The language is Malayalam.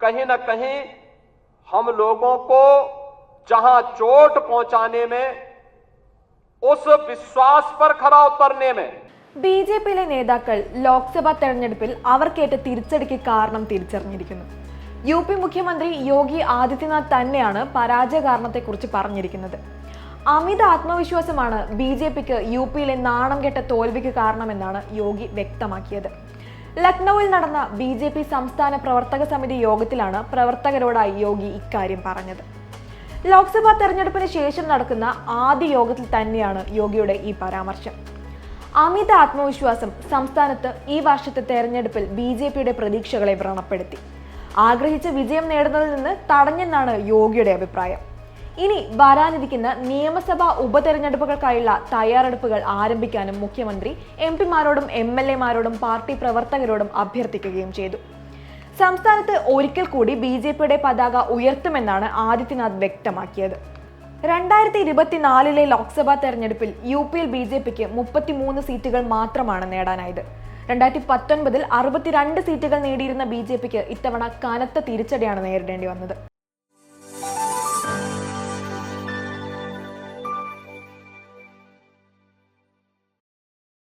कहीं न कहीं हम लोगों को जहां चोट पहुंचाने में, उस विश्वास पर खरा उतरने में ബിജെപിയിലെ നേതാക്കൾ ലോക്സഭാ തെരഞ്ഞെടുപ്പിൽ അവർക്കേറ്റ തിരിച്ചടിക്ക് കാരണം തിരിച്ചറിഞ്ഞിരിക്കുന്നു. യു പി മുഖ്യമന്ത്രി യോഗി ആദിത്യനാഥ് തന്നെയാണ് പരാജയ കാരണത്തെക്കുറിച്ച് പറഞ്ഞിരിക്കുന്നത്. അമിത ആത്മവിശ്വാസമാണ് ബിജെപിക്ക് യു പിയിലെ നാണം കെട്ട തോൽവിക്ക് കാരണമെന്നാണ് യോഗി വ്യക്തമാക്കിയത്. ലക്നൌവിൽ നടന്ന ബിജെപി സംസ്ഥാന പ്രവർത്തക സമിതി യോഗത്തിലാണ് പ്രവർത്തകരോടായി യോഗി ഇക്കാര്യം പറഞ്ഞത്. ലോക്സഭാ തെരഞ്ഞെടുപ്പിന് ശേഷം നടക്കുന്ന ആദ്യ യോഗത്തിൽ തന്നെയാണ് യോഗിയുടെ ഈ പരാമർശം. അമിത ആത്മവിശ്വാസം സംസ്ഥാനത്ത് ഈ വർഷത്തെ തെരഞ്ഞെടുപ്പിൽ ബിജെപിയുടെ പ്രതീക്ഷകളെ വ്രണപ്പെടുത്തി. ആഗ്രഹിച്ച വിജയം നേടുന്നതിൽ നിന്ന് തടഞ്ഞെന്നാണ് യോഗിയുടെ അഭിപ്രായം. ഇനി വരാനിരിക്കുന്ന നിയമസഭാ ഉപതെരഞ്ഞെടുപ്പുകൾക്കായുള്ള തയ്യാറെടുപ്പുകൾ ആരംഭിക്കാനും മുഖ്യമന്ത്രി എംപിമാരോടും MLA-മാരോടും പാർട്ടി പ്രവർത്തകരോടും അഭ്യർത്ഥിക്കുകയും ചെയ്തു. സംസ്ഥാനത്ത് ഒരിക്കൽ കൂടി ബിജെപിയുടെ പതാക ഉയർത്തുമെന്നാണ് ആദിത്യനാഥ് വ്യക്തമാക്കിയത്. 2024 ലോക്സഭാ തെരഞ്ഞെടുപ്പിൽ യു പിയിൽ ബിജെപിക്ക് 33 സീറ്റുകൾ മാത്രമാണ് നേടാനായത്. 2019 62 സീറ്റുകൾ നേടിയിരുന്ന ബിജെപിക്ക് ഇത്തവണ കനത്ത തിരിച്ചടിയാണ് നേരിടേണ്ടി വന്നത്.